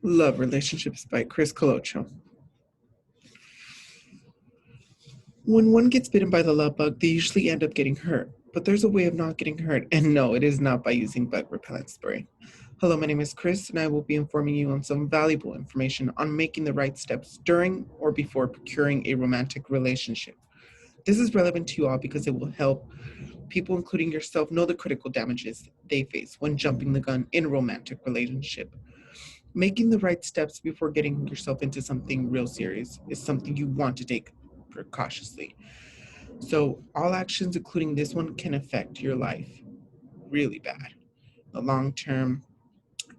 Love Relationships by Chris Colocho. When one gets bitten by the love bug, they usually end up getting hurt. But there's a way of not getting hurt, and no, it is not by using bug repellent spray. Hello, my name is Chris, and I will be informing you on some valuable information on making the right steps during or before procuring a romantic relationship. This is relevant to you all because it will help people, including yourself, know the critical damages they face when jumping the gun in a romantic relationship. Making the right steps before getting yourself into something real serious is something you want to take precautiously. So, all actions, including this one, can affect your life really bad, the long term.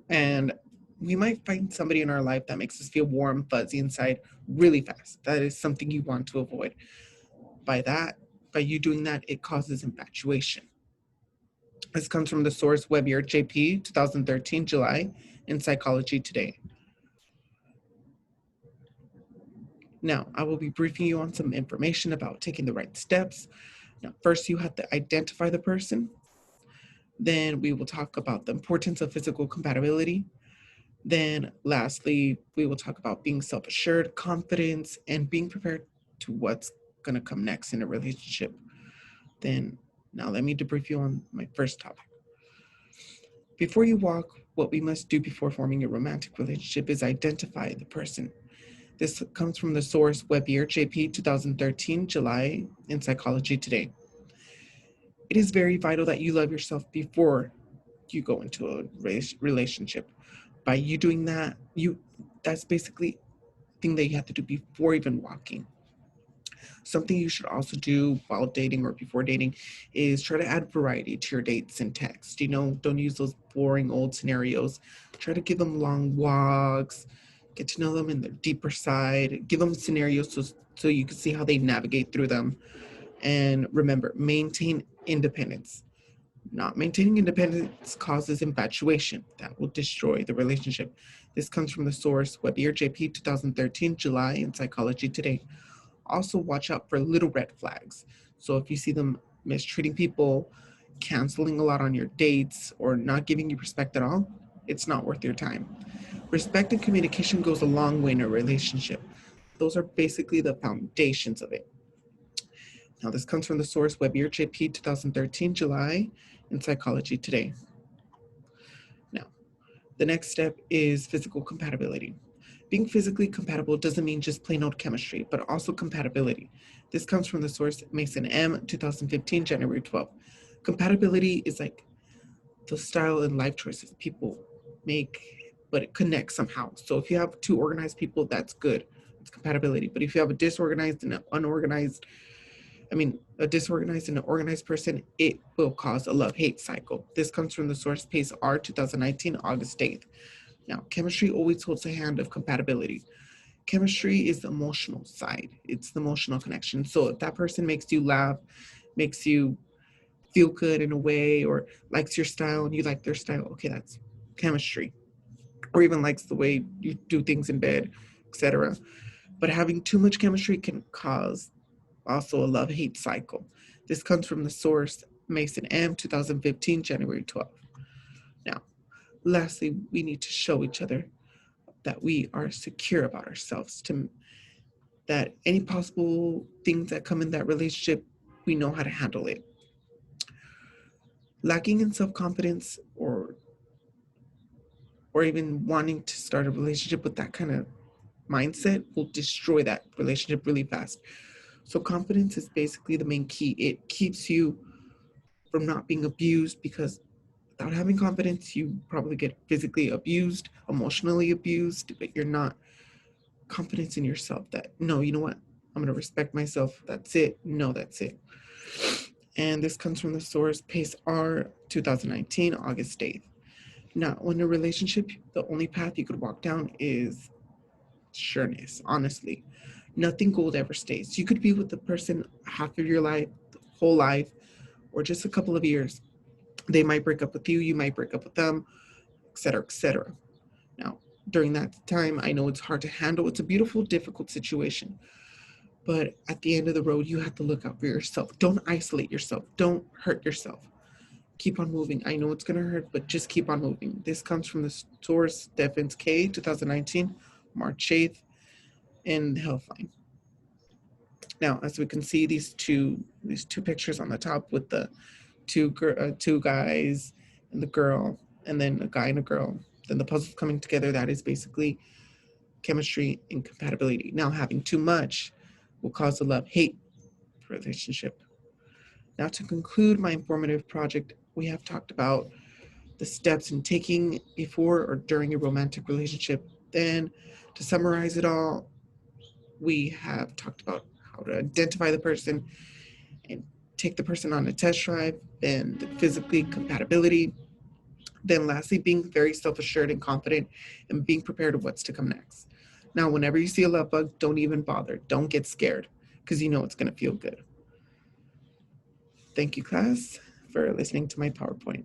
And we might find somebody in our life that makes us feel warm, fuzzy inside really fast. That is something you want to avoid. By that, by you doing that, it causes infatuation. This comes from the source Webber JP 2013 July in Psychology Today. Now, I will be briefing you on some information about taking the right steps. Now, first, you have to identify the person. Then, we will talk about the importance of physical compatibility. Then, lastly, we will talk about being self assured, confidence, and being prepared to what's going to come next in a relationship. Then, now let me debrief you on my first topic. Before you walk, what we must do before forming a romantic relationship is identify the person. This comes from the source Webber JP 2013 July in Psychology Today. It is very vital that you love yourself before you go into a relationship. By you doing that, that's basically the thing that you have to do before even walking. Something you should also do while dating or before dating is try to add variety to your dates and text. Don't use those boring old scenarios. Try to give them long walks, get to know them in their deeper side, give them scenarios so you can see how they navigate through them. And remember, maintain independence. Not maintaining independence causes infatuation that will destroy the relationship. This comes from the source Webber JP 2013 July in Psychology Today. Also, watch out for little red flags. So, if you see them mistreating people, canceling a lot on your dates, or not giving you respect at all, it's not worth your time. Respect and communication goes a long way in a relationship. Those are basically the foundations of it. Now, this comes from the source Webber JP 2013 July in Psychology Today. Now, the next step is physical compatibility. Being physically compatible doesn't mean just plain old chemistry, but also compatibility. This comes from the source Mason M. 2015, January 12th. Compatibility is like the style and life choices people make, but it connects somehow. So if you have two organized people, that's good. It's compatibility. But if you have a disorganized and an unorganized, a disorganized and an organized person, it will cause a love-hate cycle. This comes from the source Pace R 2019, August 8th. Now, chemistry always holds a hand of compatibility. Chemistry is the emotional side. It's the emotional connection. So if that person makes you laugh, makes you feel good in a way, or likes your style and you like their style, okay, that's chemistry. Or even likes the way you do things in bed, etc. But having too much chemistry can cause also a love-hate cycle. This comes from the source Mason M. 2015, January 12th. Now, lastly, we need to show each other that we are secure about ourselves, to that any possible things that come in that relationship, we know how to handle it. Lacking in self-confidence or even wanting to start a relationship with that kind of mindset will destroy that relationship really fast. So confidence is basically the main key. It keeps you from not being abused, because without having confidence, you probably get physically abused, emotionally abused, but you're not confidence in yourself that, no, you know what? I'm going to respect myself. That's it. No, that's it. And this comes from the source Pace R 2019, August 8th. Now, in a relationship, the only path you could walk down is sureness, honestly. Nothing gold ever stays. You could be with the person half of your life, the whole life, or just a couple of years. They might break up with you, you might break up with them, etc., etc. Now, during that time, I know it's hard to handle. It's a beautiful, difficult situation. But at the end of the road, you have to look out for yourself. Don't isolate yourself. Don't hurt yourself. keep on moving. I know it's going to hurt, but just keep on moving. This comes from the source Defense K 2019, March 8th, in Healthline. Now, as we can see, these two pictures on the top with the two guys and the girl, and then a guy and a girl. Then the puzzles coming together. That is basically chemistry and compatibility. Now, having too much will cause a love-hate relationship. Now, to conclude my informative project, we have talked about the steps in taking before or during a romantic relationship. Then, to summarize it all, we have talked about how to identify the person and take the person on a test drive, and the physically compatibility. Then, lastly, being very self assured and confident and being prepared of what's to come next. Now, whenever you see a love bug, don't even bother. Don't get scared because you know it's going to feel good. Thank you, class, for listening to my PowerPoint.